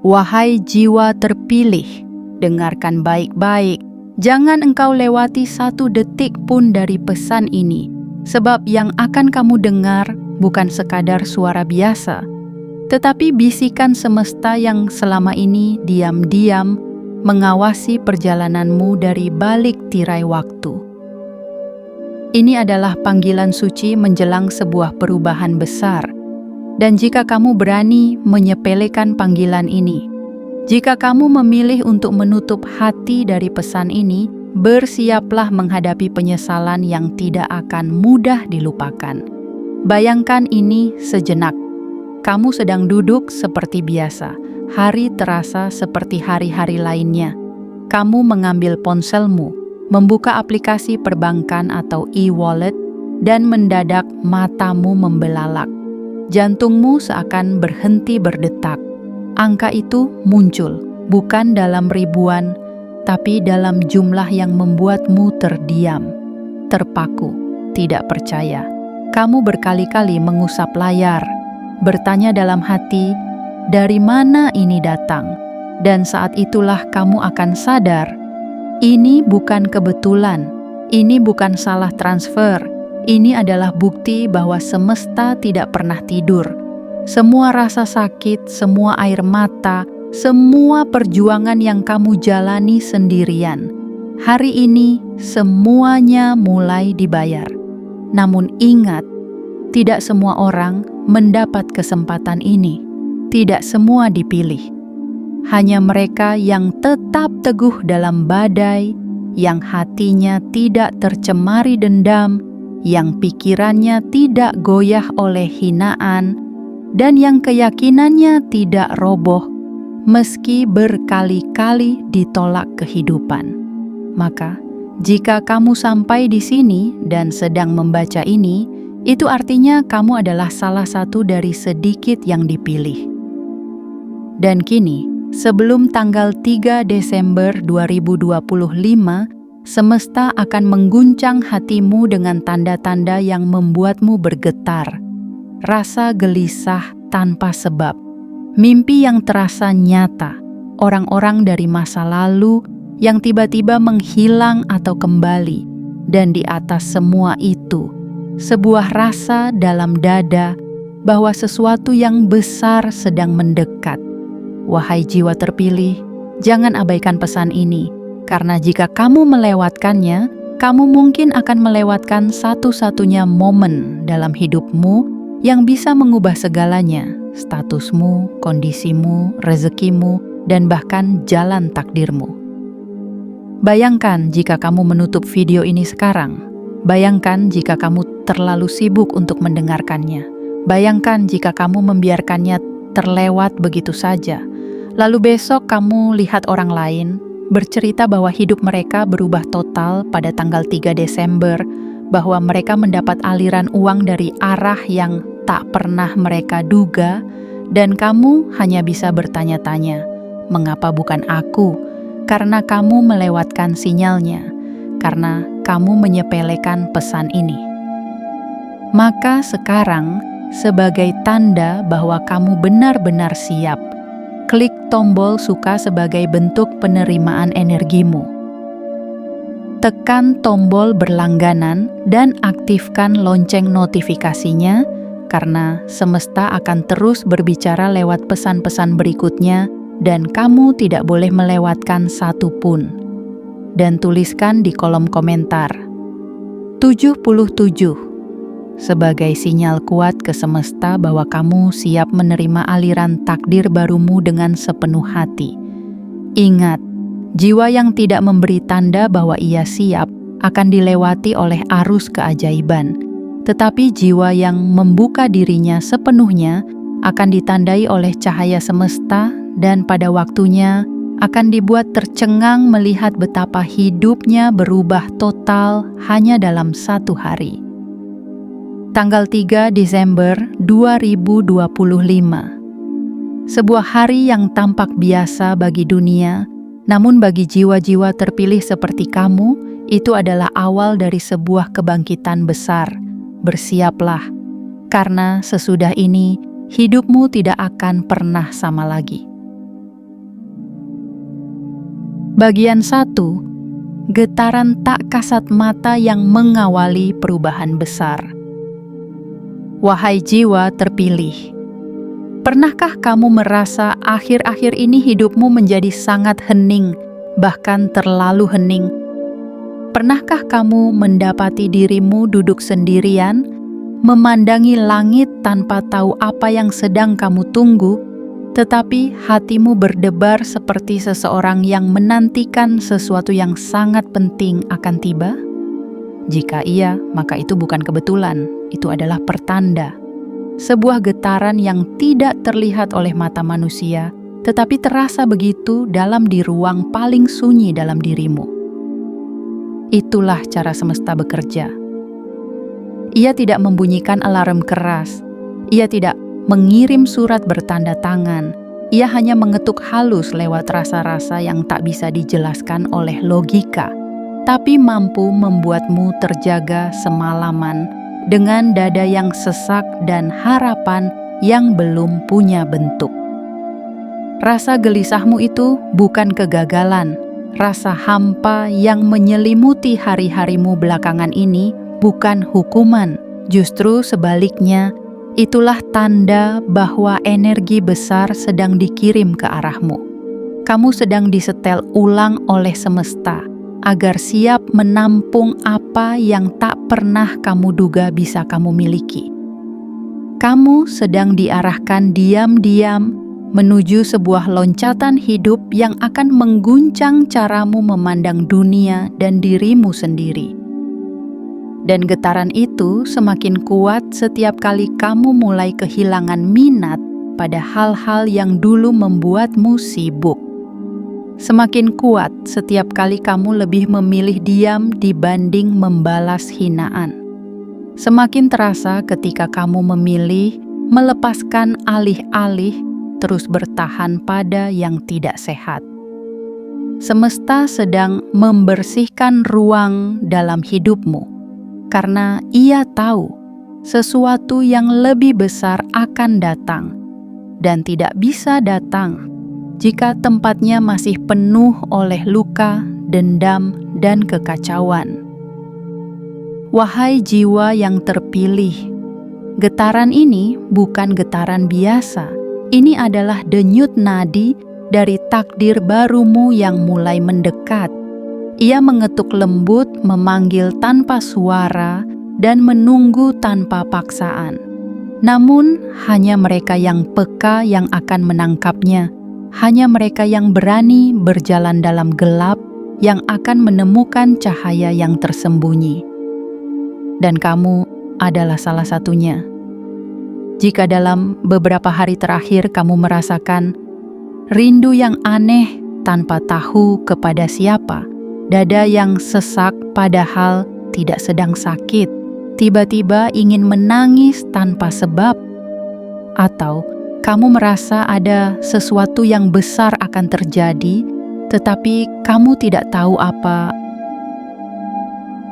Wahai jiwa terpilih, dengarkan baik-baik. Jangan engkau lewati satu detik pun dari pesan ini, sebab yang akan kamu dengar bukan sekadar suara biasa, tetapi bisikan semesta yang selama ini diam-diam mengawasi perjalananmu dari balik tirai waktu. Ini adalah panggilan suci menjelang sebuah perubahan besar. Dan jika kamu berani menyepelekan panggilan ini, jika kamu memilih untuk menutup hati dari pesan ini, bersiaplah menghadapi penyesalan yang tidak akan mudah dilupakan. Bayangkan ini sejenak. Kamu sedang duduk seperti biasa. Hari terasa seperti hari-hari lainnya. Kamu mengambil ponselmu, membuka aplikasi perbankan atau e-wallet, dan mendadak matamu membelalak. Jantungmu seakan berhenti berdetak. Angka itu muncul, bukan dalam ribuan, tapi dalam jumlah yang membuatmu terdiam, terpaku, tidak percaya. Kamu berkali-kali mengusap layar, bertanya dalam hati, dari mana ini datang? Dan saat itulah kamu akan sadar, ini bukan kebetulan, ini bukan salah transfer. Ini adalah bukti bahwa semesta tidak pernah tidur. Semua rasa sakit, semua air mata, semua perjuangan yang kamu jalani sendirian, hari ini semuanya mulai dibayar. Namun ingat, tidak semua orang mendapat kesempatan ini. Tidak semua dipilih. Hanya mereka yang tetap teguh dalam badai, yang hatinya tidak tercemari dendam, yang pikirannya tidak goyah oleh hinaan, dan yang keyakinannya tidak roboh meski berkali-kali ditolak kehidupan. Maka, jika kamu sampai di sini dan sedang membaca ini, itu artinya kamu adalah salah satu dari sedikit yang dipilih. Dan kini, sebelum tanggal 3 Desember 2025, semesta akan mengguncang hatimu dengan tanda-tanda yang membuatmu bergetar. Rasa gelisah tanpa sebab. Mimpi yang terasa nyata. Orang-orang dari masa lalu yang tiba-tiba menghilang atau kembali. Dan di atas semua itu, sebuah rasa dalam dada bahwa sesuatu yang besar sedang mendekat. Wahai jiwa terpilih, jangan abaikan pesan ini. Karena jika kamu melewatkannya, kamu mungkin akan melewatkan satu-satunya momen dalam hidupmu yang bisa mengubah segalanya, statusmu, kondisimu, rezekimu, dan bahkan jalan takdirmu. Bayangkan jika kamu menutup video ini sekarang. Bayangkan jika kamu terlalu sibuk untuk mendengarkannya. Bayangkan jika kamu membiarkannya terlewat begitu saja. Lalu besok kamu lihat orang lain bercerita bahwa hidup mereka berubah total pada tanggal 3 Desember, bahwa mereka mendapat aliran uang dari arah yang tak pernah mereka duga, dan kamu hanya bisa bertanya-tanya, mengapa bukan aku? Karena kamu melewatkan sinyalnya, karena kamu menyepelekan pesan ini. Maka sekarang, sebagai tanda bahwa kamu benar-benar siap, klik tombol suka sebagai bentuk penerimaan energimu. Tekan tombol berlangganan dan aktifkan lonceng notifikasinya, karena semesta akan terus berbicara lewat pesan-pesan berikutnya dan kamu tidak boleh melewatkan satu pun. Dan tuliskan di kolom komentar 77 sebagai sinyal kuat ke semesta bahwa kamu siap menerima aliran takdir barumu dengan sepenuh hati. Ingat, jiwa yang tidak memberi tanda bahwa ia siap akan dilewati oleh arus keajaiban. Tetapi jiwa yang membuka dirinya sepenuhnya akan ditandai oleh cahaya semesta dan pada waktunya akan dibuat tercengang melihat betapa hidupnya berubah total hanya dalam satu hari. Tanggal 3 Desember 2025. Sebuah hari yang tampak biasa bagi dunia, namun bagi jiwa-jiwa terpilih seperti kamu, itu adalah awal dari sebuah kebangkitan besar. Bersiaplah, karena sesudah ini, hidupmu tidak akan pernah sama lagi. Bagian 1. Getaran tak kasat mata yang mengawali perubahan besar. Wahai jiwa terpilih, pernahkah kamu merasa akhir-akhir ini hidupmu menjadi sangat hening, bahkan terlalu hening? Pernahkah kamu mendapati dirimu duduk sendirian, memandangi langit tanpa tahu apa yang sedang kamu tunggu, tetapi hatimu berdebar seperti seseorang yang menantikan sesuatu yang sangat penting akan tiba? Jika iya, maka itu bukan kebetulan, itu adalah pertanda. Sebuah getaran yang tidak terlihat oleh mata manusia, tetapi terasa begitu dalam di ruang paling sunyi dalam dirimu. Itulah cara semesta bekerja. Ia tidak membunyikan alarm keras, ia tidak mengirim surat bertanda tangan, ia hanya mengetuk halus lewat rasa-rasa yang tak bisa dijelaskan oleh logika, tapi mampu membuatmu terjaga semalaman dengan dada yang sesak dan harapan yang belum punya bentuk. Rasa gelisahmu itu bukan kegagalan, rasa hampa yang menyelimuti hari-harimu belakangan ini bukan hukuman, justru sebaliknya, itulah tanda bahwa energi besar sedang dikirim ke arahmu. Kamu sedang disetel ulang oleh semesta agar siap menampung apa yang tak pernah kamu duga bisa kamu miliki. Kamu sedang diarahkan diam-diam menuju sebuah loncatan hidup yang akan mengguncang caramu memandang dunia dan dirimu sendiri. Dan getaran itu semakin kuat setiap kali kamu mulai kehilangan minat pada hal-hal yang dulu membuatmu sibuk. Semakin kuat setiap kali kamu lebih memilih diam dibanding membalas hinaan. Semakin terasa ketika kamu memilih melepaskan alih-alih terus bertahan pada yang tidak sehat. Semesta sedang membersihkan ruang dalam hidupmu, karena ia tahu sesuatu yang lebih besar akan datang dan tidak bisa datang jika tempatnya masih penuh oleh luka, dendam, dan kekacauan. Wahai jiwa yang terpilih, getaran ini bukan getaran biasa. Ini adalah denyut nadi dari takdir barumu yang mulai mendekat. Ia mengetuk lembut, memanggil tanpa suara, dan menunggu tanpa paksaan. Namun, hanya mereka yang peka yang akan menangkapnya. Hanya mereka yang berani berjalan dalam gelap yang akan menemukan cahaya yang tersembunyi. Dan kamu adalah salah satunya. Jika dalam beberapa hari terakhir kamu merasakan rindu yang aneh tanpa tahu kepada siapa, dada yang sesak padahal tidak sedang sakit, tiba-tiba ingin menangis tanpa sebab, atau kamu merasa ada sesuatu yang besar akan terjadi, tetapi kamu tidak tahu apa.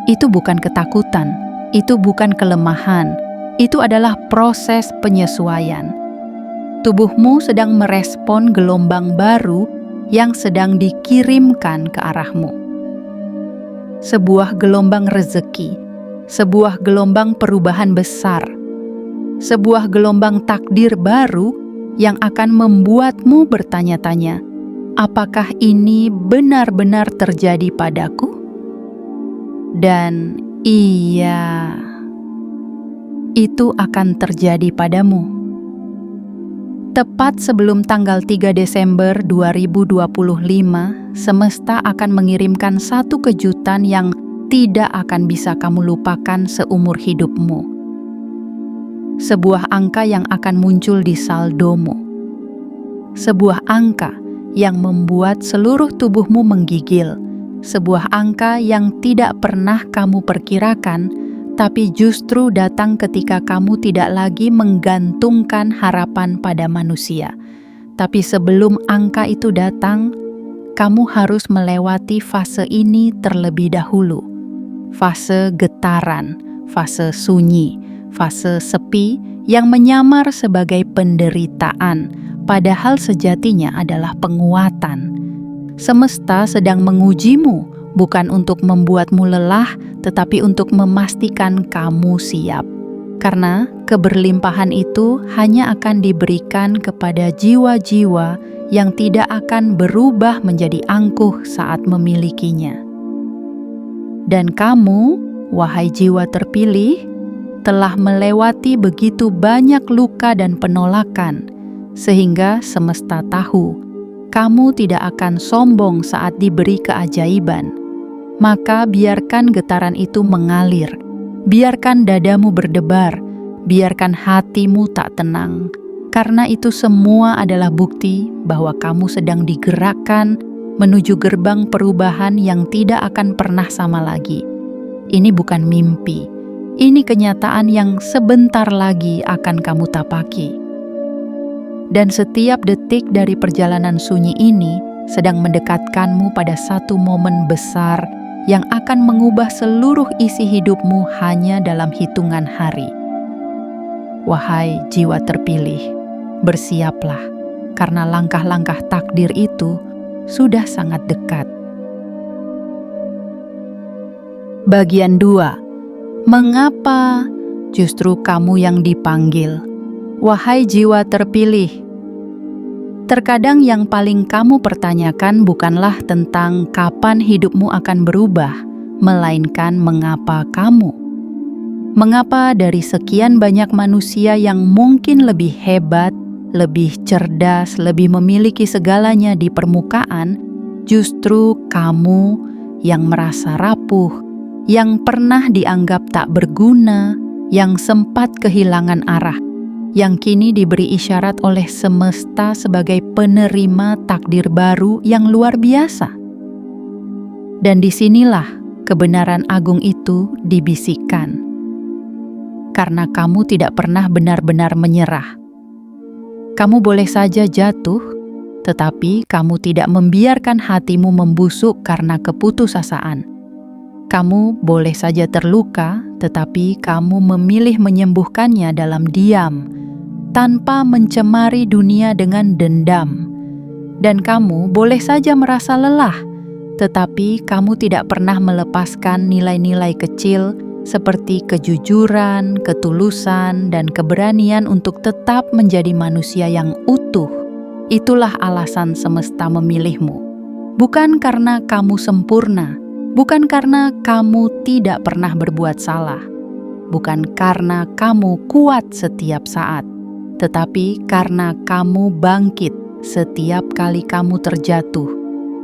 Itu bukan ketakutan, itu bukan kelemahan, itu adalah proses penyesuaian. Tubuhmu sedang merespon gelombang baru yang sedang dikirimkan ke arahmu. Sebuah gelombang rezeki, sebuah gelombang perubahan besar, sebuah gelombang takdir baru yang akan membuatmu bertanya-tanya, apakah ini benar-benar terjadi padaku? Dan iya, itu akan terjadi padamu. Tepat sebelum tanggal 3 Desember 2025, semesta akan mengirimkan satu kejutan yang tidak akan bisa kamu lupakan seumur hidupmu. Sebuah angka yang akan muncul di saldomu. Sebuah angka yang membuat seluruh tubuhmu menggigil. Sebuah angka yang tidak pernah kamu perkirakan, tapi justru datang ketika kamu tidak lagi menggantungkan harapan pada manusia. Tapi sebelum angka itu datang, kamu harus melewati fase ini terlebih dahulu. Fase getaran, fase sunyi, fase sepi yang menyamar sebagai penderitaan, padahal sejatinya adalah penguatan. Semesta sedang mengujimu, bukan untuk membuatmu lelah, tetapi untuk memastikan kamu siap. Karena keberlimpahan itu hanya akan diberikan kepada jiwa-jiwa yang tidak akan berubah menjadi angkuh saat memilikinya. Dan kamu, wahai jiwa terpilih, telah melewati begitu banyak luka dan penolakan, sehingga semesta tahu kamu tidak akan sombong saat diberi keajaiban. Maka biarkan getaran itu mengalir, biarkan dadamu berdebar, biarkan hatimu tak tenang, karena itu semua adalah bukti bahwa kamu sedang digerakkan menuju gerbang perubahan yang tidak akan pernah sama lagi. Ini bukan mimpi, ini kenyataan yang sebentar lagi akan kamu tapaki. Dan setiap detik dari perjalanan sunyi ini sedang mendekatkanmu pada satu momen besar yang akan mengubah seluruh isi hidupmu hanya dalam hitungan hari. Wahai jiwa terpilih, bersiaplah, karena langkah-langkah takdir itu sudah sangat dekat. Bagian 2. Mengapa justru kamu yang dipanggil? Wahai jiwa terpilih, terkadang yang paling kamu pertanyakan bukanlah tentang kapan hidupmu akan berubah, melainkan mengapa kamu. Mengapa dari sekian banyak manusia yang mungkin lebih hebat, lebih cerdas, lebih memiliki segalanya di permukaan, justru kamu yang merasa rapuh, yang pernah dianggap tak berguna, yang sempat kehilangan arah, yang kini diberi isyarat oleh semesta sebagai penerima takdir baru yang luar biasa. Dan disinilah kebenaran agung itu dibisikkan. Karena kamu tidak pernah benar-benar menyerah. Kamu boleh saja jatuh, tetapi kamu tidak membiarkan hatimu membusuk karena keputusasaan. Kamu boleh saja terluka, tetapi kamu memilih menyembuhkannya dalam diam, tanpa mencemari dunia dengan dendam. Dan kamu boleh saja merasa lelah, tetapi kamu tidak pernah melepaskan nilai-nilai kecil seperti kejujuran, ketulusan, dan keberanian untuk tetap menjadi manusia yang utuh. Itulah alasan semesta memilihmu. Bukan karena kamu sempurna, bukan karena kamu tidak pernah berbuat salah, bukan karena kamu kuat setiap saat, tetapi karena kamu bangkit setiap kali kamu terjatuh,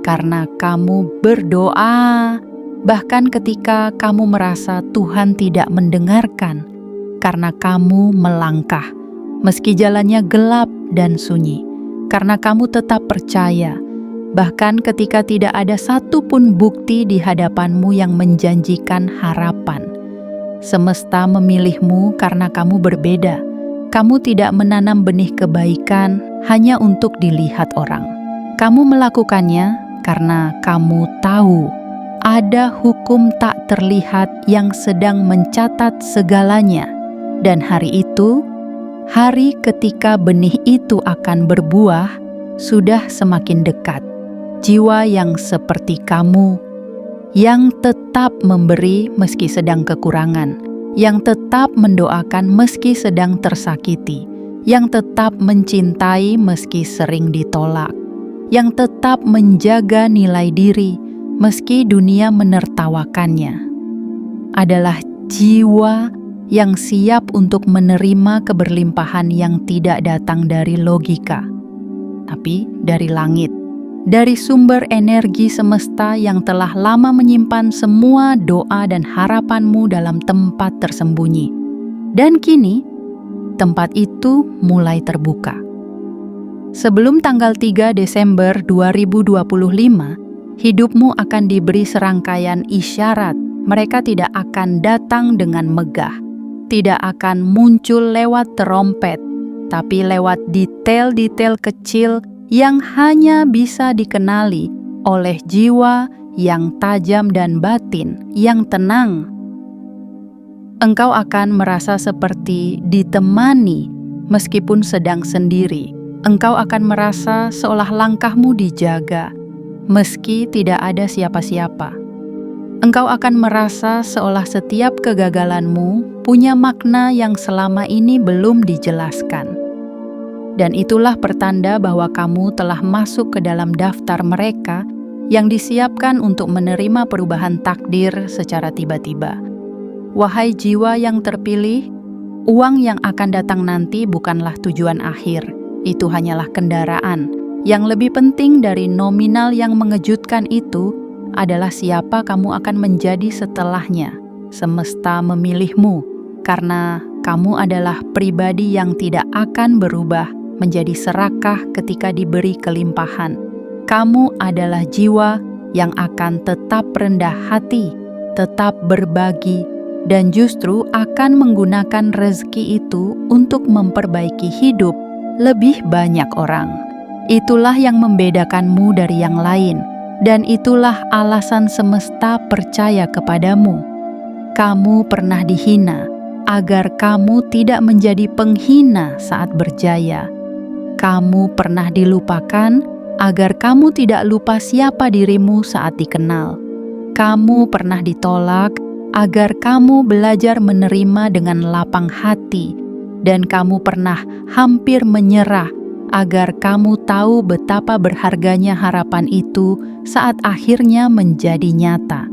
karena kamu berdoa, bahkan ketika kamu merasa Tuhan tidak mendengarkan, karena kamu melangkah, meski jalannya gelap dan sunyi, karena kamu tetap percaya, bahkan ketika tidak ada satupun bukti di hadapanmu yang menjanjikan harapan. Semesta memilihmu karena kamu berbeda. Kamu tidak menanam benih kebaikan hanya untuk dilihat orang. Kamu melakukannya karena kamu tahu ada hukum tak terlihat yang sedang mencatat segalanya. Dan hari itu, hari ketika benih itu akan berbuah, sudah semakin dekat. Jiwa yang seperti kamu, yang tetap memberi meski sedang kekurangan, yang tetap mendoakan meski sedang tersakiti, yang tetap mencintai meski sering ditolak, yang tetap menjaga nilai diri meski dunia menertawakannya, adalah jiwa yang siap untuk menerima keberlimpahan yang tidak datang dari logika, tapi dari langit, dari sumber energi semesta yang telah lama menyimpan semua doa dan harapanmu dalam tempat tersembunyi. Dan kini, tempat itu mulai terbuka. Sebelum tanggal 3 Desember 2025, hidupmu akan diberi serangkaian isyarat. Mereka tidak akan datang dengan megah, tidak akan muncul lewat terompet, tapi lewat detail-detail kecil yang hanya bisa dikenali oleh jiwa yang tajam dan batin yang tenang. Engkau akan merasa seperti ditemani meskipun sedang sendiri. Engkau akan merasa seolah langkahmu dijaga, meski tidak ada siapa-siapa. Engkau akan merasa seolah setiap kegagalanmu punya makna yang selama ini belum dijelaskan. Dan itulah pertanda bahwa kamu telah masuk ke dalam daftar mereka yang disiapkan untuk menerima perubahan takdir secara tiba-tiba. Wahai jiwa yang terpilih, uang yang akan datang nanti bukanlah tujuan akhir. Itu hanyalah kendaraan. Yang lebih penting dari nominal yang mengejutkan itu adalah siapa kamu akan menjadi setelahnya. Semesta memilihmu karena kamu adalah pribadi yang tidak akan berubah menjadi serakah ketika diberi kelimpahan. Kamu adalah jiwa yang akan tetap rendah hati, tetap berbagi, dan justru akan menggunakan rezeki itu untuk memperbaiki hidup lebih banyak orang. Itulah yang membedakanmu dari yang lain, dan itulah alasan semesta percaya kepadamu. Kamu pernah dihina, agar kamu tidak menjadi penghina saat berjaya. Kamu pernah dilupakan, agar kamu tidak lupa siapa dirimu saat dikenal. Kamu pernah ditolak, agar kamu belajar menerima dengan lapang hati. Dan kamu pernah hampir menyerah, agar kamu tahu betapa berharganya harapan itu saat akhirnya menjadi nyata.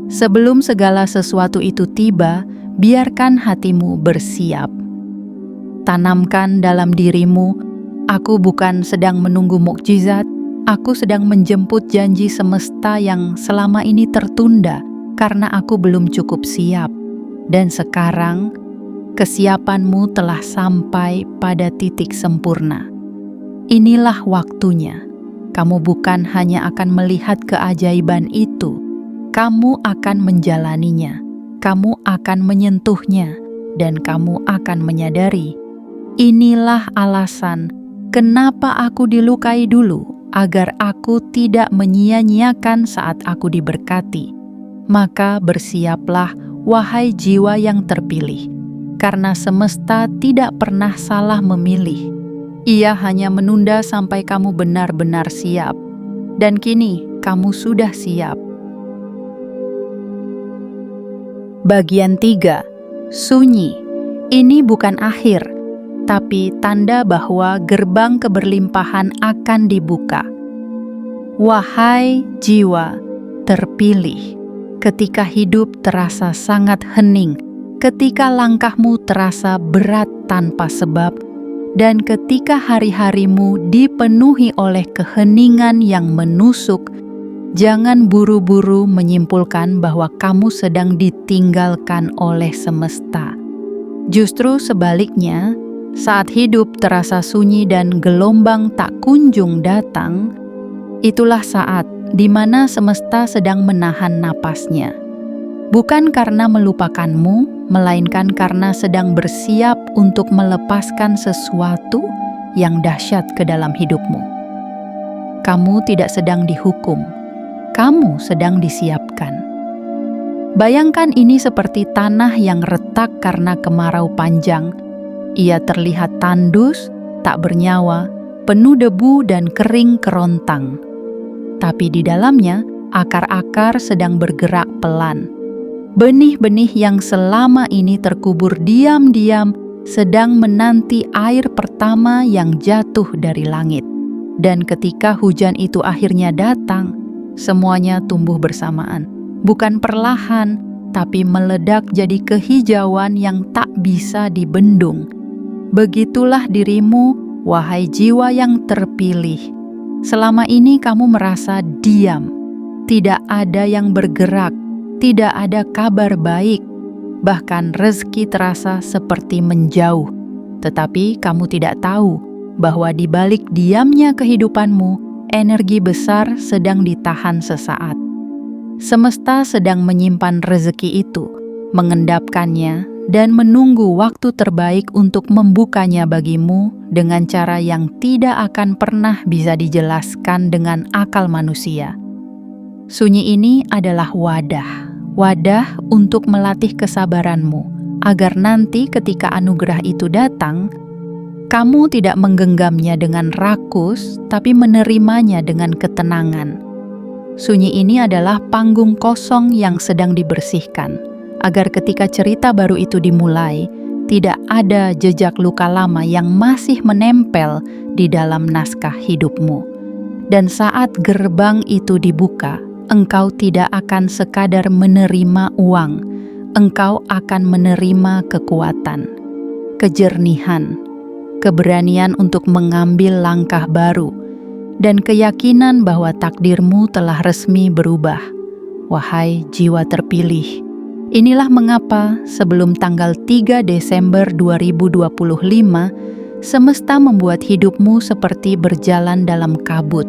Sebelum segala sesuatu itu tiba, biarkan hatimu bersiap. Tanamkan dalam dirimu, aku bukan sedang menunggu mukjizat, aku sedang menjemput janji semesta yang selama ini tertunda karena aku belum cukup siap. Dan sekarang, kesiapanmu telah sampai pada titik sempurna. Inilah waktunya. Kamu bukan hanya akan melihat keajaiban itu, kamu akan menjalaninya, kamu akan menyentuhnya, dan kamu akan menyadari, inilah alasan kenapa aku dilukai dulu, agar aku tidak menyia-nyiakan saat aku diberkati. Maka bersiaplah, wahai jiwa yang terpilih, karena semesta tidak pernah salah memilih. Ia hanya menunda sampai kamu benar-benar siap. Dan kini, kamu sudah siap. Bagian 3. Sunyi. Ini bukan akhir, tapi tanda bahwa gerbang keberlimpahan akan dibuka. Wahai jiwa terpilih, ketika hidup terasa sangat hening, ketika langkahmu terasa berat tanpa sebab, dan ketika hari-harimu dipenuhi oleh keheningan yang menusuk, jangan buru-buru menyimpulkan bahwa kamu sedang ditinggalkan oleh semesta. Justru sebaliknya, saat hidup terasa sunyi dan gelombang tak kunjung datang, itulah saat di mana semesta sedang menahan napasnya. Bukan karena melupakanmu, melainkan karena sedang bersiap untuk melepaskan sesuatu yang dahsyat ke dalam hidupmu. Kamu tidak sedang dihukum, kamu sedang disiapkan. Bayangkan ini seperti tanah yang retak karena kemarau panjang. Ia terlihat tandus, tak bernyawa, penuh debu dan kering kerontang. Tapi di dalamnya, akar-akar sedang bergerak pelan. Benih-benih yang selama ini terkubur diam-diam sedang menanti air pertama yang jatuh dari langit. Dan ketika hujan itu akhirnya datang, semuanya tumbuh bersamaan. Bukan perlahan, tapi meledak jadi kehijauan yang tak bisa dibendung. Begitulah dirimu, wahai jiwa yang terpilih. Selama ini kamu merasa diam, tidak ada yang bergerak, tidak ada kabar baik, bahkan rezeki terasa seperti menjauh. Tetapi kamu tidak tahu bahwa di balik diamnya kehidupanmu, energi besar sedang ditahan sesaat. Semesta sedang menyimpan rezeki itu, mengendapkannya, dan menunggu waktu terbaik untuk membukanya bagimu dengan cara yang tidak akan pernah bisa dijelaskan dengan akal manusia. Sunyi ini adalah wadah untuk melatih kesabaranmu, agar nanti ketika anugerah itu datang, kamu tidak menggenggamnya dengan rakus, tapi menerimanya dengan ketenangan. Sunyi ini adalah panggung kosong yang sedang dibersihkan, agar ketika cerita baru itu dimulai, tidak ada jejak luka lama yang masih menempel di dalam naskah hidupmu. Dan saat gerbang itu dibuka, engkau tidak akan sekadar menerima uang, engkau akan menerima kekuatan, kejernihan, keberanian untuk mengambil langkah baru, dan keyakinan bahwa takdirmu telah resmi berubah. Wahai jiwa terpilih, inilah mengapa sebelum tanggal 3 Desember 2025, semesta membuat hidupmu seperti berjalan dalam kabut.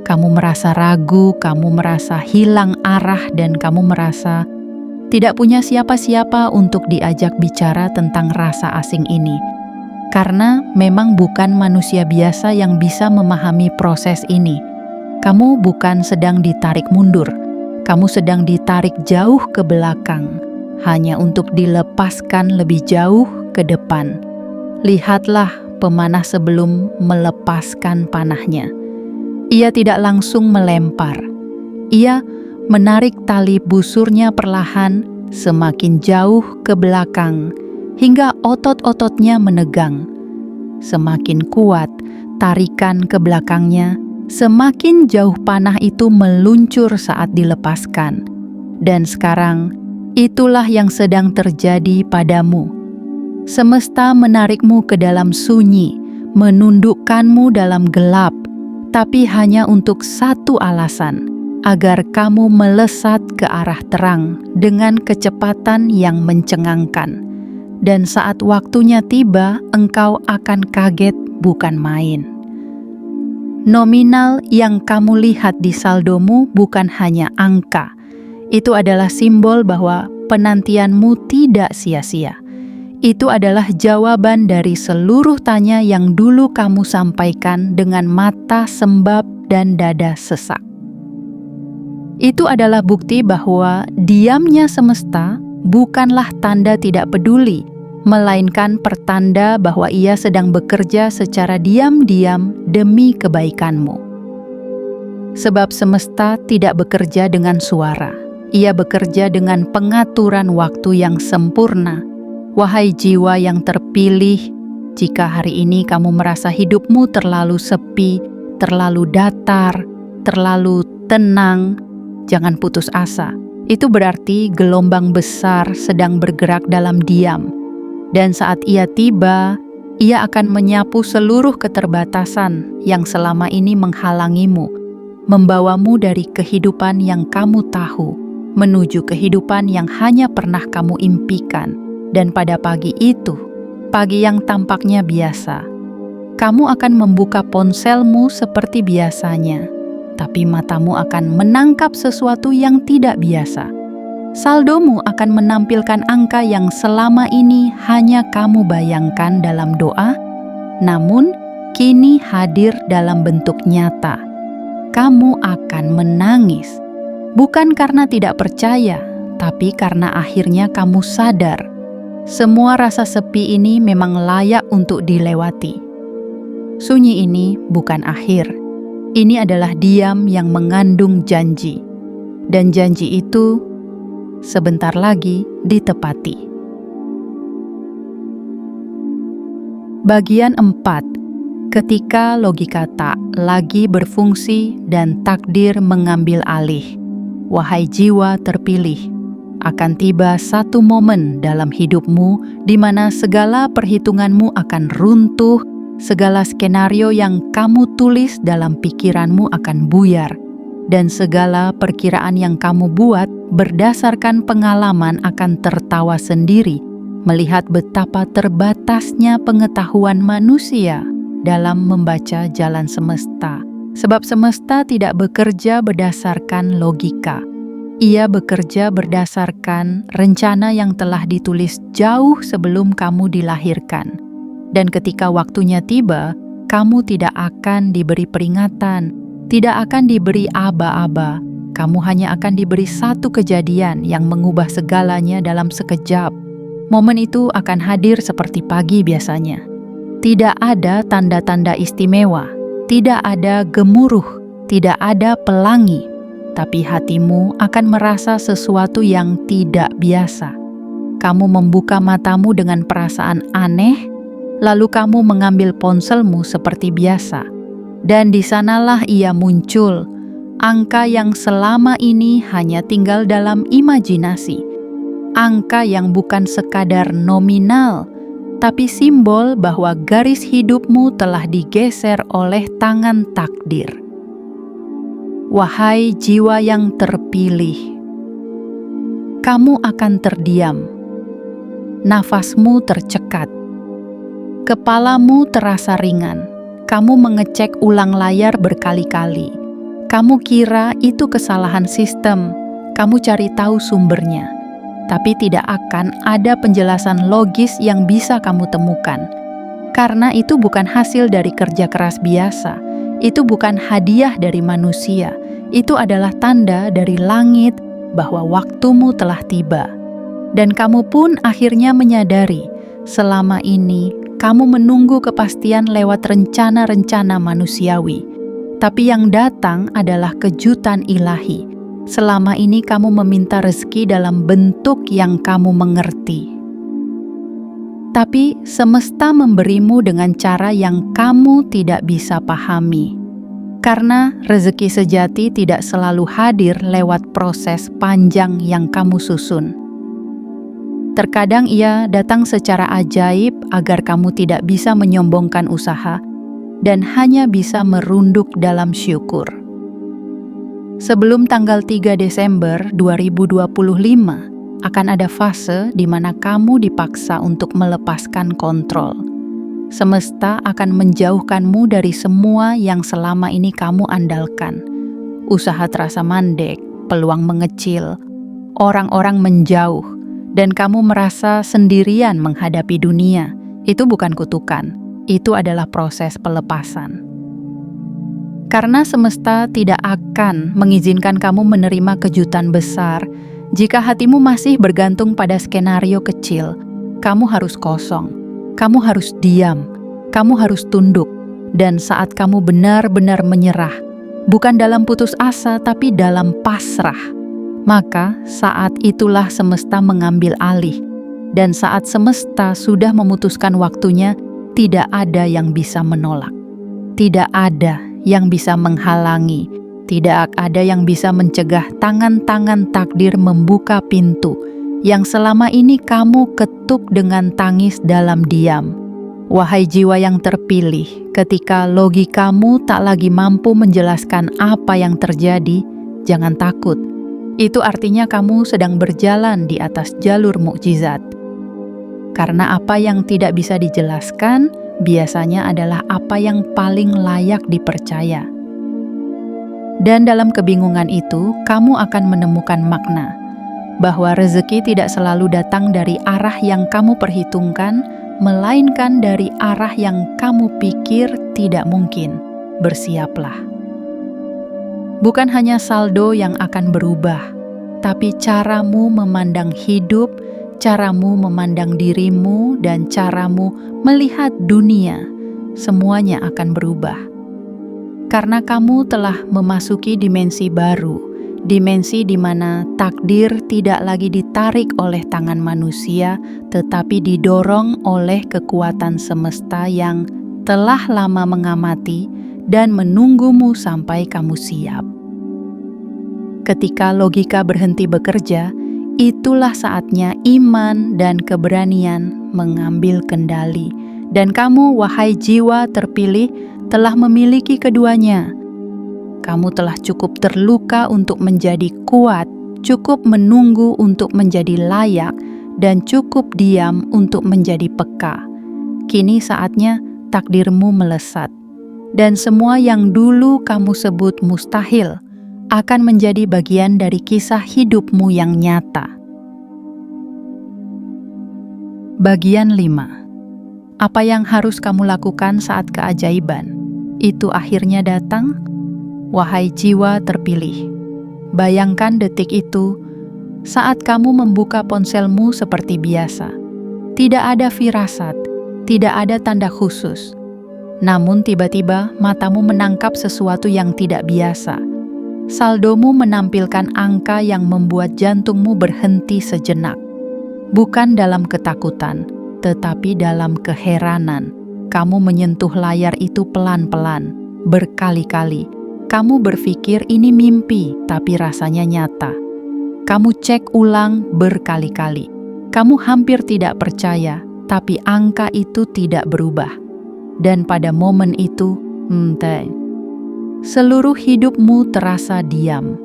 Kamu merasa ragu, kamu merasa hilang arah, dan kamu merasa tidak punya siapa-siapa untuk diajak bicara tentang rasa asing ini. Karena memang bukan manusia biasa yang bisa memahami proses ini. Kamu bukan sedang ditarik mundur, kamu sedang ditarik jauh ke belakang, hanya untuk dilepaskan lebih jauh ke depan. Lihatlah pemanah sebelum melepaskan panahnya. Ia tidak langsung melempar. Ia menarik tali busurnya perlahan semakin jauh ke belakang, hingga otot-ototnya menegang. Semakin kuat tarikan ke belakangnya, semakin jauh panah itu meluncur saat dilepaskan. Dan sekarang, itulah yang sedang terjadi padamu. Semesta menarikmu ke dalam sunyi, menundukkanmu dalam gelap, tapi hanya untuk satu alasan, agar kamu melesat ke arah terang dengan kecepatan yang mencengangkan. Dan saat waktunya tiba, engkau akan kaget bukan main. Nominal yang kamu lihat di saldomu bukan hanya angka. Itu adalah simbol bahwa penantianmu tidak sia-sia. Itu adalah jawaban dari seluruh tanya yang dulu kamu sampaikan dengan mata sembab dan dada sesak. Itu adalah bukti bahwa diamnya semesta bukanlah tanda tidak peduli, melainkan pertanda bahwa ia sedang bekerja secara diam-diam demi kebaikanmu. Sebab semesta tidak bekerja dengan suara, ia bekerja dengan pengaturan waktu yang sempurna. Wahai jiwa yang terpilih, jika hari ini kamu merasa hidupmu terlalu sepi, terlalu datar, terlalu tenang, jangan putus asa. Itu berarti gelombang besar sedang bergerak dalam diam. Dan saat ia tiba, ia akan menyapu seluruh keterbatasan yang selama ini menghalangimu, membawamu dari kehidupan yang kamu tahu, menuju kehidupan yang hanya pernah kamu impikan. Dan pada pagi itu, pagi yang tampaknya biasa, kamu akan membuka ponselmu seperti biasanya, tapi matamu akan menangkap sesuatu yang tidak biasa. Saldomu akan menampilkan angka yang selama ini hanya kamu bayangkan dalam doa, namun kini hadir dalam bentuk nyata. Kamu akan menangis, bukan karena tidak percaya, tapi karena akhirnya kamu sadar, semua rasa sepi ini memang layak untuk dilewati. Sunyi ini bukan akhir, ini adalah diam yang mengandung janji, dan janji itu sebentar lagi ditepati. Bagian 4. Ketika logika tak lagi berfungsi dan takdir mengambil alih. Wahai jiwa terpilih, akan tiba satu momen dalam hidupmu di mana segala perhitunganmu akan runtuh, segala skenario yang kamu tulis dalam pikiranmu akan buyar, dan segala perkiraan yang kamu buat berdasarkan pengalaman akan tertawa sendiri melihat betapa terbatasnya pengetahuan manusia dalam membaca jalan semesta. Sebab semesta tidak bekerja berdasarkan logika. Ia bekerja berdasarkan rencana yang telah ditulis jauh sebelum kamu dilahirkan. Dan ketika waktunya tiba, kamu tidak akan diberi peringatan, tidak akan diberi aba-aba. Kamu hanya akan diberi satu kejadian yang mengubah segalanya dalam sekejap. Momen itu akan hadir seperti pagi biasanya. Tidak ada tanda-tanda istimewa, tidak ada gemuruh, tidak ada pelangi. tapi hatimu akan merasa sesuatu yang tidak biasa. Kamu membuka matamu dengan perasaan aneh, lalu kamu mengambil ponselmu seperti biasa. Dan di sanalah ia muncul, angka yang selama ini hanya tinggal dalam imajinasi. Angka yang bukan sekadar nominal, tapi simbol bahwa garis hidupmu telah digeser oleh tangan takdir. Wahai jiwa yang terpilih, kamu akan terdiam. Nafasmu tercekat. Kepalamu terasa ringan. Kamu mengecek ulang layar berkali-kali. Kamu kira itu kesalahan sistem. Kamu cari tahu sumbernya. Tapi tidak akan ada penjelasan logis yang bisa kamu temukan. Karena itu bukan hasil dari kerja keras biasa. Itu bukan hadiah dari manusia. Itu adalah tanda dari langit bahwa waktumu telah tiba. Dan kamu pun akhirnya menyadari, selama ini kamu menunggu kepastian lewat rencana-rencana manusiawi. Tapi yang datang adalah kejutan ilahi. Selama ini kamu meminta rezeki dalam bentuk yang kamu mengerti. Tapi semesta memberimu dengan cara yang kamu tidak bisa pahami. Karena rezeki sejati tidak selalu hadir lewat proses panjang yang kamu susun. Terkadang ia datang secara ajaib agar kamu tidak bisa menyombongkan usaha dan hanya bisa merunduk dalam syukur. Sebelum tanggal 3 Desember 2025, akan ada fase di mana kamu dipaksa untuk melepaskan kontrol. Semesta akan menjauhkanmu dari semua yang selama ini kamu andalkan. Usaha terasa mandek, peluang mengecil, orang-orang menjauh, dan kamu merasa sendirian menghadapi dunia. Itu bukan kutukan, itu adalah proses pelepasan. Karena semesta tidak akan mengizinkan kamu menerima kejutan besar jika hatimu masih bergantung pada skenario kecil. Kamu harus kosong, kamu harus diam, kamu harus tunduk. Dan saat kamu benar-benar menyerah, bukan dalam putus asa tapi dalam pasrah, maka saat itulah semesta mengambil alih. Dan saat semesta sudah memutuskan waktunya, tidak ada yang bisa menolak. Tidak ada yang bisa menghalangi, tidak ada yang bisa mencegah tangan-tangan takdir membuka pintu yang selama ini kamu ketuk dengan tangis dalam diam. Wahai jiwa yang terpilih, ketika logikamu tak lagi mampu menjelaskan apa yang terjadi, jangan takut. Itu artinya kamu sedang berjalan di atas jalur mukjizat. Karena apa yang tidak bisa dijelaskan biasanya adalah apa yang paling layak dipercaya. Dan dalam kebingungan itu, kamu akan menemukan makna bahwa rezeki tidak selalu datang dari arah yang kamu perhitungkan, melainkan dari arah yang kamu pikir tidak mungkin. Bersiaplah. Bukan hanya saldo yang akan berubah, tapi caramu memandang hidup, caramu memandang dirimu, dan caramu melihat dunia, semuanya akan berubah. Karena kamu telah memasuki dimensi baru, dimensi di mana takdir tidak lagi ditarik oleh tangan manusia, tetapi didorong oleh kekuatan semesta yang telah lama mengamati dan menunggumu sampai kamu siap. Ketika logika berhenti bekerja, itulah saatnya iman dan keberanian mengambil kendali. Dan kamu, wahai jiwa terpilih, telah memiliki keduanya. Kamu telah cukup terluka untuk menjadi kuat, cukup menunggu untuk menjadi layak, dan cukup diam untuk menjadi peka. Kini saatnya takdirmu melesat. Dan semua yang dulu kamu sebut mustahil akan menjadi bagian dari kisah hidupmu yang nyata. Bagian 5. Apa yang harus kamu lakukan saat keajaiban itu akhirnya datang? Wahai jiwa terpilih, bayangkan detik itu saat kamu membuka ponselmu seperti biasa. Tidak ada firasat, tidak ada tanda khusus. Namun tiba-tiba matamu menangkap sesuatu yang tidak biasa. Saldomu menampilkan angka yang membuat jantungmu berhenti sejenak. Bukan dalam ketakutan, tetapi dalam keheranan. Kamu menyentuh layar itu pelan-pelan, berkali-kali. Kamu berpikir ini mimpi, tapi rasanya nyata. Kamu cek ulang berkali-kali. Kamu hampir tidak percaya, tapi angka itu tidak berubah. Dan pada momen itu, seluruh hidupmu terasa diam.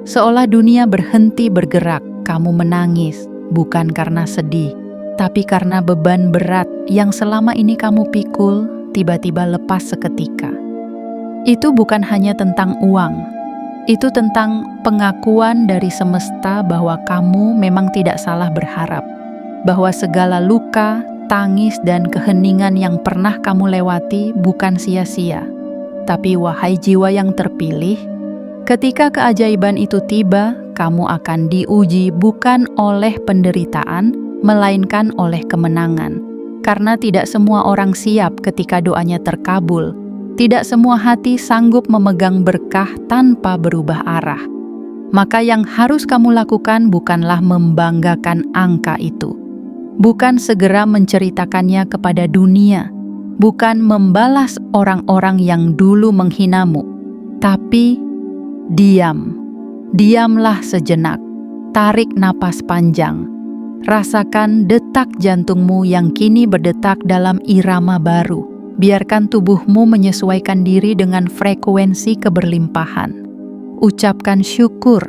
Seolah dunia berhenti bergerak, kamu menangis, bukan karena sedih, tapi karena beban berat yang selama ini kamu pikul, tiba-tiba lepas seketika. Itu bukan hanya tentang uang, itu tentang pengakuan dari semesta bahwa kamu memang tidak salah berharap, bahwa segala luka, tangis, dan keheningan yang pernah kamu lewati bukan sia-sia. Tapi wahai jiwa yang terpilih, ketika keajaiban itu tiba, kamu akan diuji bukan oleh penderitaan, melainkan oleh kemenangan. Karena tidak semua orang siap ketika doanya terkabul. Tidak semua hati sanggup memegang berkah tanpa berubah arah. Maka yang harus kamu lakukan bukanlah membanggakan angka itu. Bukan segera menceritakannya kepada dunia. Bukan membalas orang-orang yang dulu menghinamu. Tapi diam. Diamlah sejenak. Tarik napas panjang. Rasakan detak jantungmu yang kini berdetak dalam irama baru. Biarkan tubuhmu menyesuaikan diri dengan frekuensi keberlimpahan. Ucapkan syukur,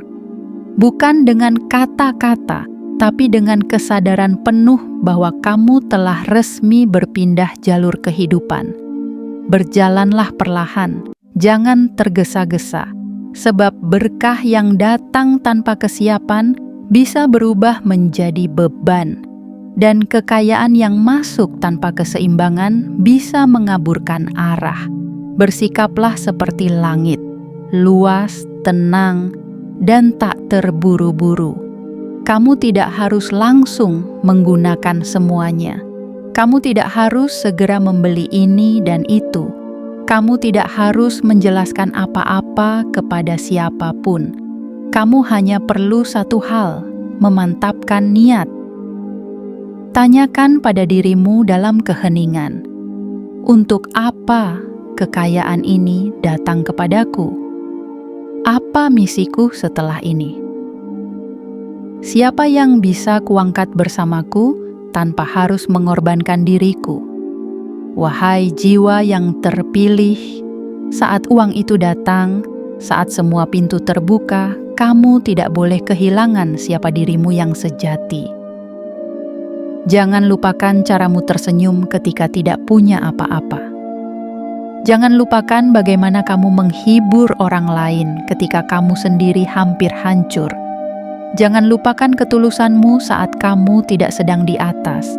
bukan dengan kata-kata, tapi dengan kesadaran penuh bahwa kamu telah resmi berpindah jalur kehidupan. Berjalanlah perlahan, jangan tergesa-gesa, sebab berkah yang datang tanpa kesiapan bisa berubah menjadi beban. Dan kekayaan yang masuk tanpa keseimbangan bisa mengaburkan arah. Bersikaplah seperti langit, luas, tenang, dan tak terburu-buru. Kamu tidak harus langsung menggunakan semuanya. Kamu tidak harus segera membeli ini dan itu. Kamu tidak harus menjelaskan apa-apa kepada siapapun. Kamu hanya perlu satu hal, memantapkan niat. Tanyakan pada dirimu dalam keheningan, untuk apa kekayaan ini datang kepadaku? Apa misiku setelah ini? Siapa yang bisa kuangkat bersamaku tanpa harus mengorbankan diriku? Wahai jiwa yang terpilih, saat uang itu datang, saat semua pintu terbuka, kamu tidak boleh kehilangan siapa dirimu yang sejati. Jangan lupakan caramu tersenyum ketika tidak punya apa-apa. Jangan lupakan bagaimana kamu menghibur orang lain ketika kamu sendiri hampir hancur. Jangan lupakan ketulusanmu saat kamu tidak sedang di atas.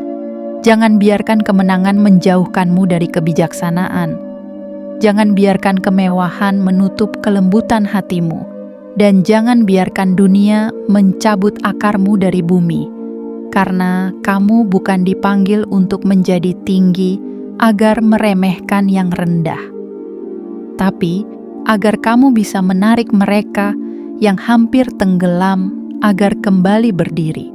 Jangan biarkan kemenangan menjauhkanmu dari kebijaksanaan. Jangan biarkan kemewahan menutup kelembutan hatimu. Dan jangan biarkan dunia mencabut akarmu dari bumi. Karena kamu bukan dipanggil untuk menjadi tinggi agar meremehkan yang rendah, tapi agar kamu bisa menarik mereka yang hampir tenggelam agar kembali berdiri.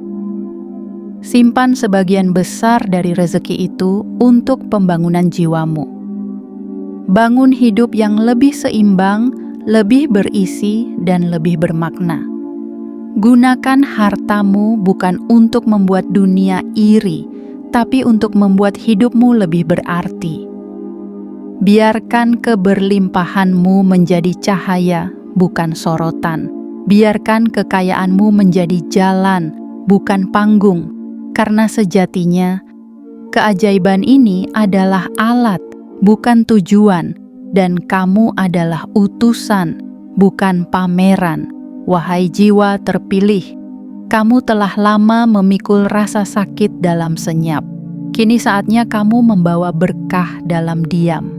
Simpan sebagian besar dari rezeki itu untuk pembangunan jiwamu. Bangun hidup yang lebih seimbang, lebih berisi, dan lebih bermakna. Gunakan hartamu bukan untuk membuat dunia iri, tapi untuk membuat hidupmu lebih berarti. Biarkan keberlimpahanmu menjadi cahaya, bukan sorotan. Biarkan kekayaanmu menjadi jalan, bukan panggung. Karena sejatinya, keajaiban ini adalah alat, bukan tujuan, dan kamu adalah utusan, bukan pameran. Wahai jiwa terpilih, kamu telah lama memikul rasa sakit dalam senyap. Kini saatnya kamu membawa berkah dalam diam.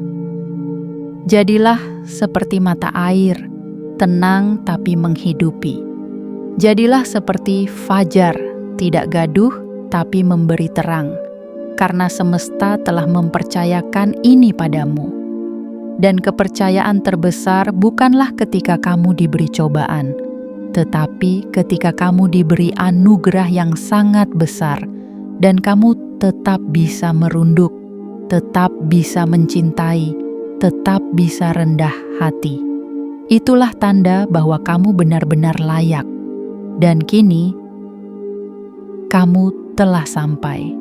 Jadilah seperti mata air, tenang tapi menghidupi. Jadilah seperti fajar, tidak gaduh tapi memberi terang. Karena semesta telah mempercayakan ini padamu. Dan kepercayaan terbesar bukanlah ketika kamu diberi cobaan, tetapi ketika kamu diberi anugerah yang sangat besar dan kamu tetap bisa merunduk, tetap bisa mencintai, tetap bisa rendah hati. Itulah tanda bahwa kamu benar-benar layak. Dan kini, kamu telah sampai.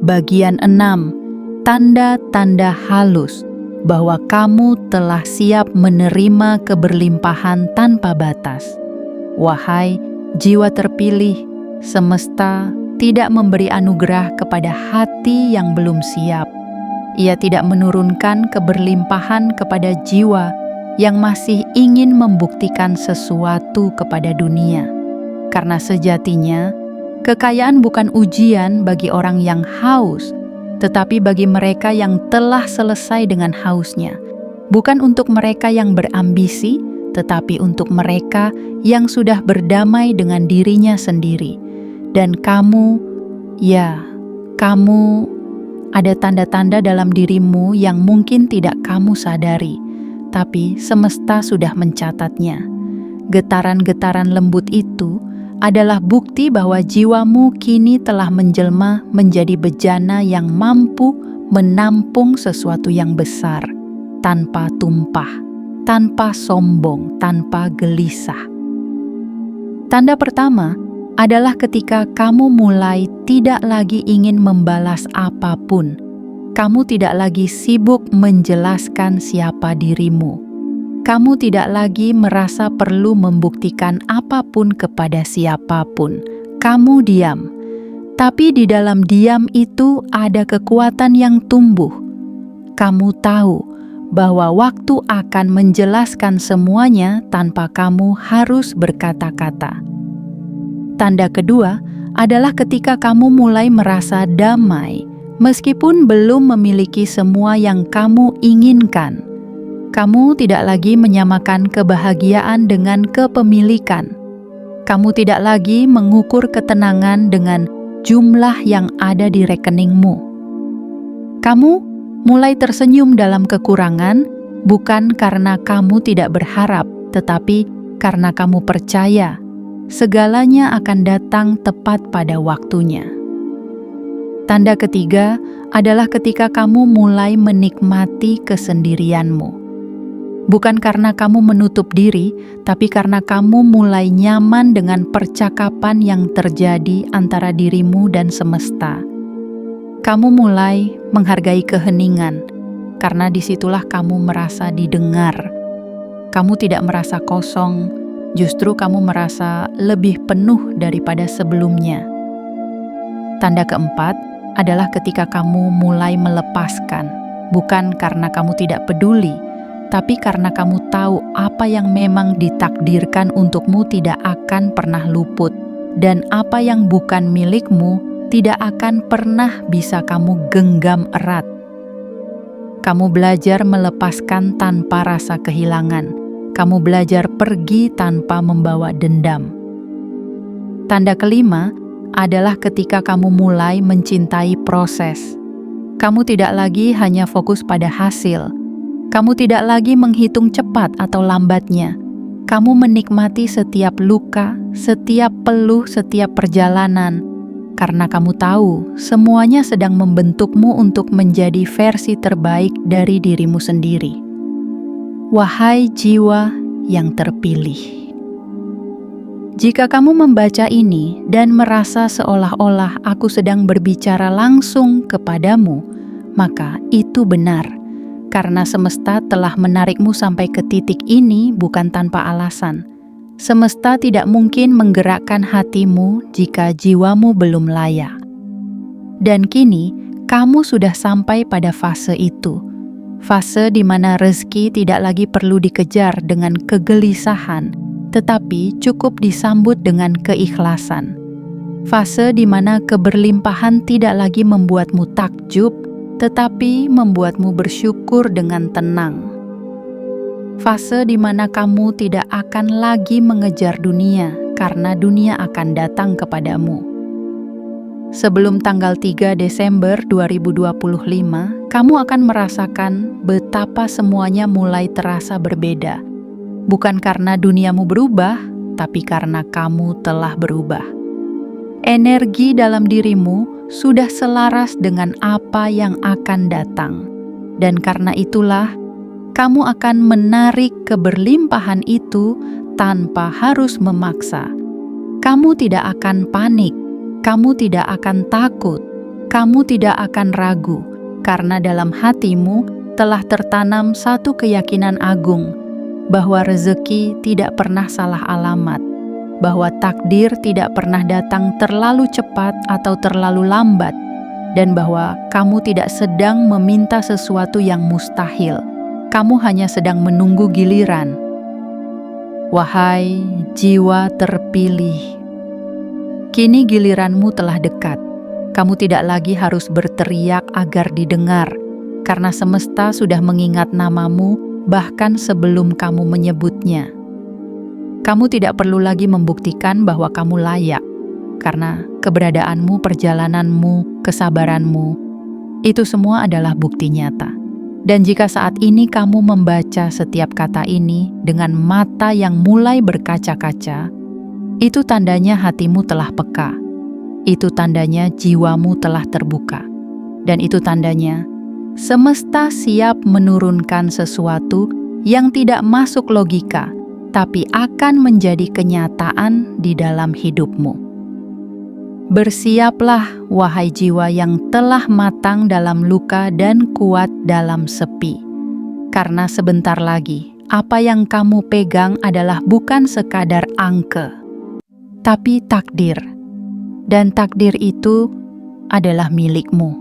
Bagian 6. Tanda-tanda halus bahwa kamu telah siap menerima keberlimpahan tanpa batas. Wahai jiwa terpilih, semesta tidak memberi anugerah kepada hati yang belum siap. Ia tidak menurunkan keberlimpahan kepada jiwa yang masih ingin membuktikan sesuatu kepada dunia. Karena sejatinya, kekayaan bukan ujian bagi orang yang haus, tetapi bagi mereka yang telah selesai dengan hausnya. Bukan untuk mereka yang berambisi, tetapi untuk mereka yang sudah berdamai dengan dirinya sendiri. Dan kamu, kamu ada tanda-tanda dalam dirimu yang mungkin tidak kamu sadari, tapi semesta sudah mencatatnya. Getaran-getaran lembut itu adalah bukti bahwa jiwamu kini telah menjelma menjadi bejana yang mampu menampung sesuatu yang besar, tanpa tumpah, tanpa sombong, tanpa gelisah. Tanda pertama adalah ketika kamu mulai tidak lagi ingin membalas apapun. Kamu tidak lagi sibuk menjelaskan siapa dirimu. Kamu tidak lagi merasa perlu membuktikan apapun kepada siapapun. Kamu diam. Tapi di dalam diam itu ada kekuatan yang tumbuh. Kamu tahu bahwa waktu akan menjelaskan semuanya tanpa kamu harus berkata-kata. Tanda kedua adalah ketika kamu mulai merasa damai, meskipun belum memiliki semua yang kamu inginkan. Kamu tidak lagi menyamakan kebahagiaan dengan kepemilikan. Kamu tidak lagi mengukur ketenangan dengan jumlah yang ada di rekeningmu. Kamu mulai tersenyum dalam kekurangan, bukan karena kamu tidak berharap, tetapi karena kamu percaya segalanya akan datang tepat pada waktunya. Tanda ketiga adalah ketika kamu mulai menikmati kesendirianmu. Bukan karena kamu menutup diri, tapi karena kamu mulai nyaman dengan percakapan yang terjadi antara dirimu dan semesta. Kamu mulai menghargai keheningan, karena disitulah kamu merasa didengar. Kamu tidak merasa kosong, justru kamu merasa lebih penuh daripada sebelumnya. Tanda keempat adalah ketika kamu mulai melepaskan, bukan karena kamu tidak peduli, tapi karena kamu tahu apa yang memang ditakdirkan untukmu tidak akan pernah luput, dan apa yang bukan milikmu tidak akan pernah bisa kamu genggam erat. Kamu belajar melepaskan tanpa rasa kehilangan. Kamu belajar pergi tanpa membawa dendam. Tanda kelima adalah ketika kamu mulai mencintai proses. Kamu tidak lagi hanya fokus pada hasil. Kamu tidak lagi menghitung cepat atau lambatnya. Kamu menikmati setiap luka, setiap peluh, setiap perjalanan, karena kamu tahu semuanya sedang membentukmu untuk menjadi versi terbaik dari dirimu sendiri. Wahai jiwa yang terpilih, jika kamu membaca ini dan merasa seolah-olah aku sedang berbicara langsung kepadamu, maka itu benar. Karena semesta telah menarikmu sampai ke titik ini bukan tanpa alasan. Semesta tidak mungkin menggerakkan hatimu jika jiwamu belum layak. Dan kini, kamu sudah sampai pada fase itu. Fase di mana rezeki tidak lagi perlu dikejar dengan kegelisahan, tetapi cukup disambut dengan keikhlasan. Fase di mana keberlimpahan tidak lagi membuatmu takjub, tetapi membuatmu bersyukur dengan tenang. Fase di mana kamu tidak akan lagi mengejar dunia, karena dunia akan datang kepadamu. Sebelum tanggal 3 Desember 2025, kamu akan merasakan betapa semuanya mulai terasa berbeda. Bukan karena duniamu berubah, tapi karena kamu telah berubah. Energi dalam dirimu sudah selaras dengan apa yang akan datang. Dan karena itulah, kamu akan menarik keberlimpahan itu tanpa harus memaksa. Kamu tidak akan panik, kamu tidak akan takut, kamu tidak akan ragu, karena dalam hatimu telah tertanam satu keyakinan agung, bahwa rezeki tidak pernah salah alamat, bahwa takdir tidak pernah datang terlalu cepat atau terlalu lambat, dan bahwa kamu tidak sedang meminta sesuatu yang mustahil. Kamu hanya sedang menunggu giliran. Wahai jiwa terpilih, kini giliranmu telah dekat. Kamu tidak lagi harus berteriak agar didengar, karena semesta sudah mengingat namamu bahkan sebelum kamu menyebutnya. Kamu tidak perlu lagi membuktikan bahwa kamu layak, karena keberadaanmu, perjalananmu, kesabaranmu, itu semua adalah bukti nyata. Dan jika saat ini kamu membaca setiap kata ini dengan mata yang mulai berkaca-kaca, itu tandanya hatimu telah peka. Itu tandanya jiwamu telah terbuka. Dan itu tandanya semesta siap menurunkan sesuatu yang tidak masuk logika, tapi akan menjadi kenyataan di dalam hidupmu. Bersiaplah, wahai jiwa yang telah matang dalam luka dan kuat dalam sepi. Karena sebentar lagi, apa yang kamu pegang adalah bukan sekadar angka, tapi takdir. Dan takdir itu adalah milikmu.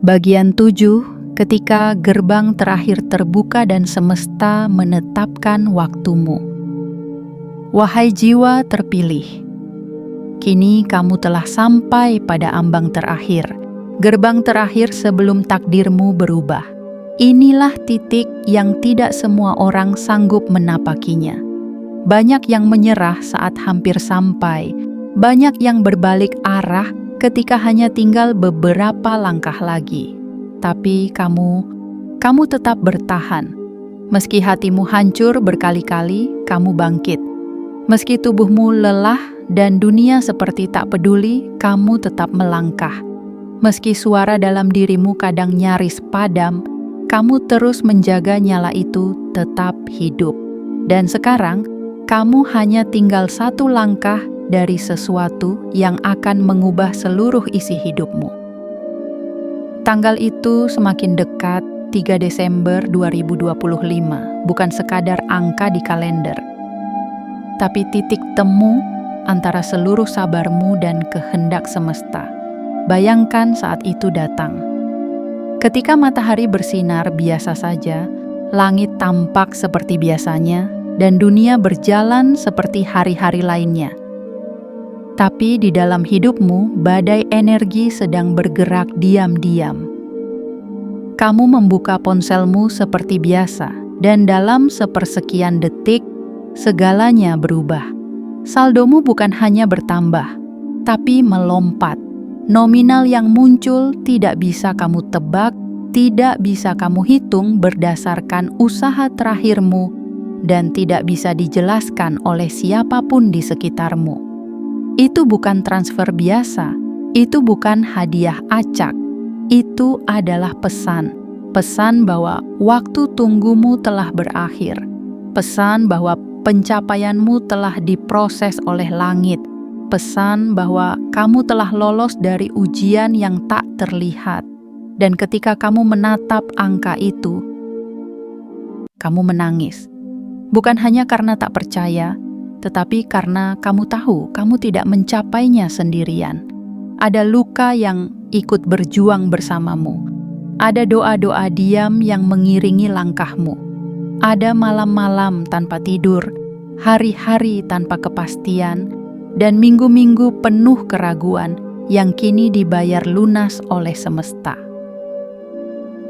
Bagian 7, ketika gerbang terakhir terbuka dan semesta menetapkan waktumu. Wahai jiwa terpilih, kini kamu telah sampai pada ambang terakhir, gerbang terakhir sebelum takdirmu berubah. Inilah titik yang tidak semua orang sanggup menapakinya. Banyak yang menyerah saat hampir sampai, banyak yang berbalik arah ketika hanya tinggal beberapa langkah lagi. Tapi kamu tetap bertahan. Meski hatimu hancur berkali-kali, kamu bangkit. Meski tubuhmu lelah dan dunia seperti tak peduli, kamu tetap melangkah. Meski suara dalam dirimu kadang nyaris padam, kamu terus menjaga nyala itu tetap hidup. Dan sekarang, kamu hanya tinggal satu langkah dari sesuatu yang akan mengubah seluruh isi hidupmu. Tanggal itu semakin dekat, 3 Desember 2025, bukan sekadar angka di kalender, tapi titik temu antara seluruh sabarmu dan kehendak semesta. Bayangkan saat itu datang. Ketika matahari bersinar biasa saja, langit tampak seperti biasanya, dan dunia berjalan seperti hari-hari lainnya. Tapi di dalam hidupmu, badai energi sedang bergerak diam-diam. Kamu membuka ponselmu seperti biasa, dan dalam sepersekian detik, segalanya berubah. Saldomu bukan hanya bertambah, tapi melompat. Nominal yang muncul tidak bisa kamu tebak, tidak bisa kamu hitung berdasarkan usaha terakhirmu, dan tidak bisa dijelaskan oleh siapapun di sekitarmu. Itu bukan transfer biasa, itu bukan hadiah acak, itu adalah pesan. Pesan bahwa waktu tunggumu telah berakhir. Pesan bahwa pencapaianmu telah diproses oleh langit. Pesan bahwa kamu telah lolos dari ujian yang tak terlihat. Dan ketika kamu menatap angka itu, kamu menangis. Bukan hanya karena tak percaya, tetapi karena kamu tahu kamu tidak mencapainya sendirian. Ada luka yang ikut berjuang bersamamu. Ada doa-doa diam yang mengiringi langkahmu. Ada malam-malam tanpa tidur, hari-hari tanpa kepastian, dan minggu-minggu penuh keraguan yang kini dibayar lunas oleh semesta.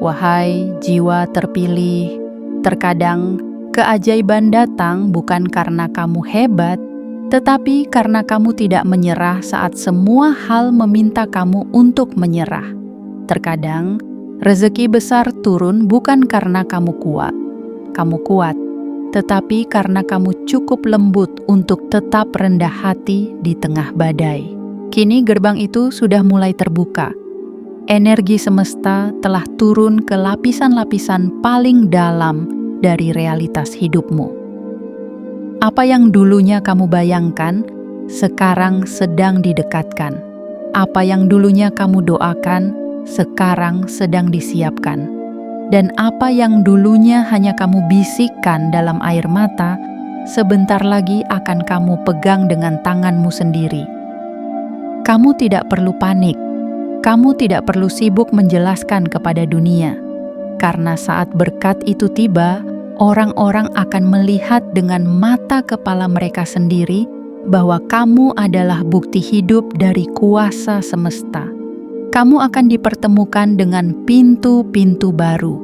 Wahai jiwa terpilih, terkadang keajaiban datang bukan karena kamu hebat, tetapi karena kamu tidak menyerah saat semua hal meminta kamu untuk menyerah. Terkadang, rezeki besar turun bukan karena kamu kuat, tetapi karena kamu cukup lembut untuk tetap rendah hati di tengah badai. Kini gerbang itu sudah mulai terbuka. Energi semesta telah turun ke lapisan-lapisan paling dalam dari realitas hidupmu. Apa yang dulunya kamu bayangkan, sekarang sedang didekatkan. Apa yang dulunya kamu doakan, sekarang sedang disiapkan. Dan apa yang dulunya hanya kamu bisikkan dalam air mata, sebentar lagi akan kamu pegang dengan tanganmu sendiri. Kamu tidak perlu panik. Kamu tidak perlu sibuk menjelaskan kepada dunia. Karena saat berkat itu tiba, orang-orang akan melihat dengan mata kepala mereka sendiri bahwa kamu adalah bukti hidup dari kuasa semesta. Kamu akan dipertemukan dengan pintu-pintu baru.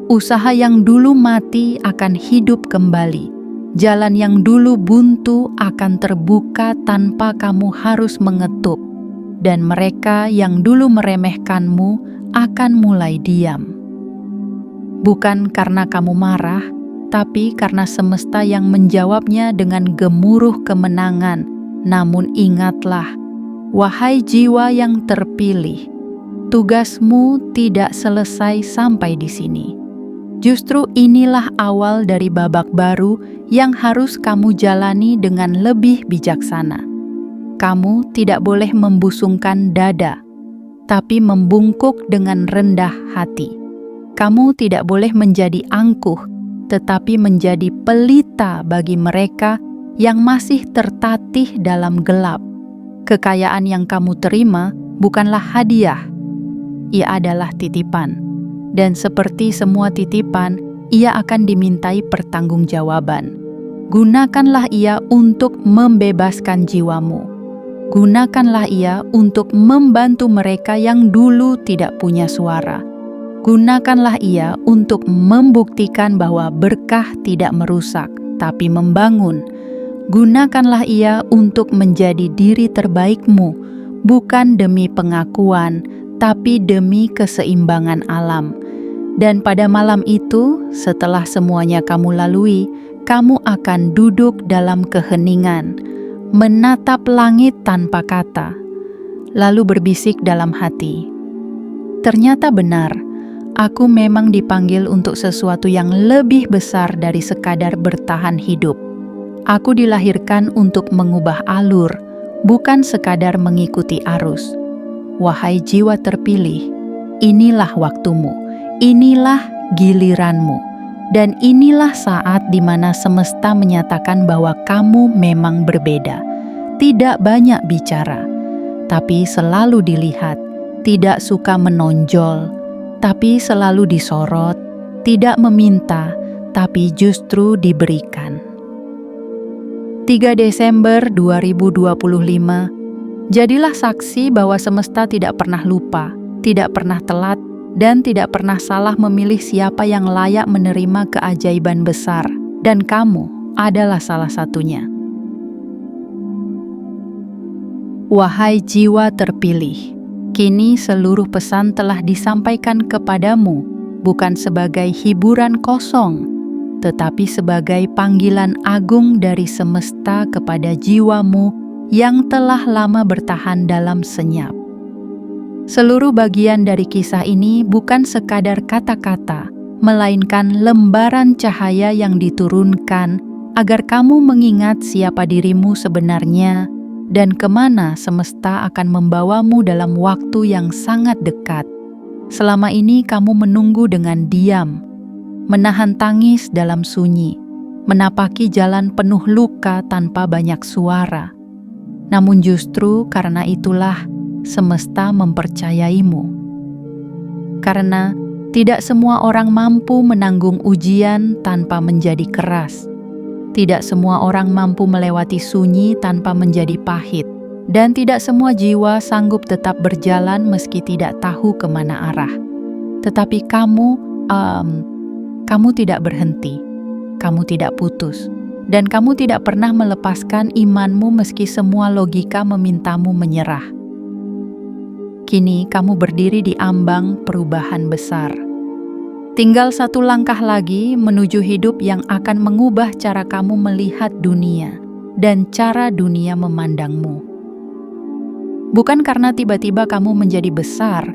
Usaha yang dulu mati akan hidup kembali. Jalan yang dulu buntu akan terbuka tanpa kamu harus mengetuk. Dan mereka yang dulu meremehkanmu akan mulai diam. Bukan karena kamu marah, tapi karena semesta yang menjawabnya dengan gemuruh kemenangan. Namun ingatlah, wahai jiwa yang terpilih, tugasmu tidak selesai sampai di sini. Justru inilah awal dari babak baru yang harus kamu jalani dengan lebih bijaksana. Kamu tidak boleh membusungkan dada, tapi membungkuk dengan rendah hati. Kamu tidak boleh menjadi angkuh, tetapi menjadi pelita bagi mereka yang masih tertatih dalam gelap. Kekayaan yang kamu terima bukanlah hadiah, ia adalah titipan. Dan seperti semua titipan, ia akan dimintai pertanggungjawaban. Gunakanlah ia untuk membebaskan jiwamu. Gunakanlah ia untuk membantu mereka yang dulu tidak punya suara. Gunakanlah ia untuk membuktikan bahwa berkah tidak merusak, tapi membangun. Gunakanlah ia untuk menjadi diri terbaikmu, bukan demi pengakuan, tapi demi keseimbangan alam. Dan pada malam itu, setelah semuanya kamu lalui, kamu akan duduk dalam keheningan, menatap langit tanpa kata, lalu berbisik dalam hati, ternyata benar, aku memang dipanggil untuk sesuatu yang lebih besar dari sekadar bertahan hidup. Aku dilahirkan untuk mengubah alur, bukan sekadar mengikuti arus. Wahai jiwa terpilih, inilah waktumu, inilah giliranmu, dan inilah saat di mana semesta menyatakan bahwa kamu memang berbeda. Tidak banyak bicara, tapi selalu dilihat, tidak suka menonjol, tapi selalu disorot, tidak meminta, tapi justru diberikan. 3 Desember 2025, jadilah saksi bahwa semesta tidak pernah lupa, tidak pernah telat, dan tidak pernah salah memilih siapa yang layak menerima keajaiban besar, dan kamu adalah salah satunya. Wahai jiwa terpilih, kini seluruh pesan telah disampaikan kepadamu, bukan sebagai hiburan kosong, tetapi sebagai panggilan agung dari semesta kepada jiwamu yang telah lama bertahan dalam senyap. Seluruh bagian dari kisah ini bukan sekadar kata-kata, melainkan lembaran cahaya yang diturunkan agar kamu mengingat siapa dirimu sebenarnya dan kemana semesta akan membawamu dalam waktu yang sangat dekat. Selama ini kamu menunggu dengan diam, menahan tangis dalam sunyi, menapaki jalan penuh luka tanpa banyak suara. Namun justru karena itulah semesta mempercayaimu. Karena tidak semua orang mampu menanggung ujian tanpa menjadi keras. Tidak semua orang mampu melewati sunyi tanpa menjadi pahit. Dan tidak semua jiwa sanggup tetap berjalan meski tidak tahu kemana arah. Tetapi kamu tidak berhenti. Kamu tidak putus. dan kamu tidak pernah melepaskan imanmu meski semua logika memintamu menyerah. Kini kamu berdiri di ambang perubahan besar. Tinggal satu langkah lagi menuju hidup yang akan mengubah cara kamu melihat dunia dan cara dunia memandangmu. Bukan karena tiba-tiba kamu menjadi besar,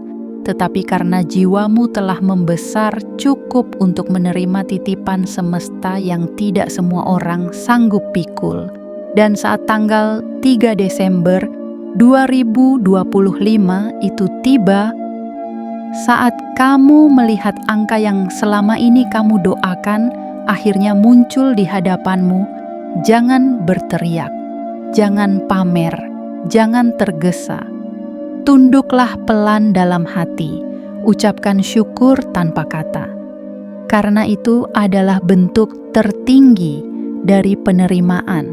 tetapi karena jiwamu telah membesar cukup untuk menerima titipan semesta yang tidak semua orang sanggup pikul. Dan saat tanggal 3 Desember 2025 itu tiba, saat kamu melihat angka yang selama ini kamu doakan akhirnya muncul di hadapanmu, jangan berteriak, jangan pamer, jangan tergesa. Tunduklah pelan dalam hati, ucapkan syukur tanpa kata. Karena itu adalah bentuk tertinggi dari penerimaan.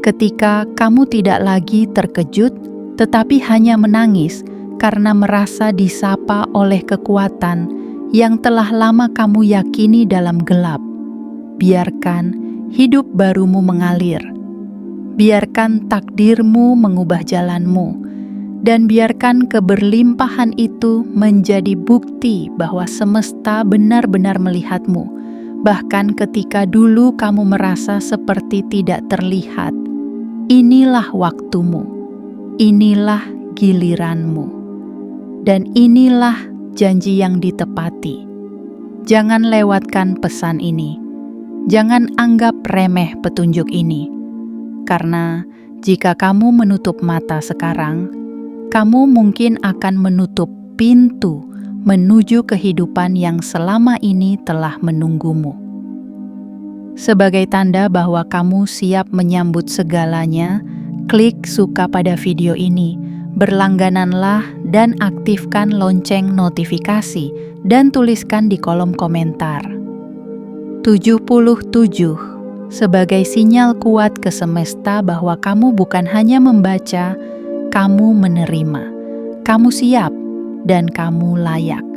Ketika kamu tidak lagi terkejut, tetapi hanya menangis karena merasa disapa oleh kekuatan yang telah lama kamu yakini dalam gelap. Biarkan hidup barumu mengalir. Biarkan takdirmu mengubah jalanmu. Dan biarkan keberlimpahan itu menjadi bukti bahwa semesta benar-benar melihatmu, bahkan ketika dulu kamu merasa seperti tidak terlihat. Inilah waktumu, inilah giliranmu, dan inilah janji yang ditepati. Jangan lewatkan pesan ini, jangan anggap remeh petunjuk ini, karena jika kamu menutup mata sekarang, kamu mungkin akan menutup pintu menuju kehidupan yang selama ini telah menunggumu. Sebagai tanda bahwa kamu siap menyambut segalanya, klik suka pada video ini, berlanggananlah dan aktifkan lonceng notifikasi, dan tuliskan di kolom komentar. 77 sebagai sinyal kuat ke semesta bahwa kamu bukan hanya membaca, kamu menerima, kamu siap, dan kamu layak.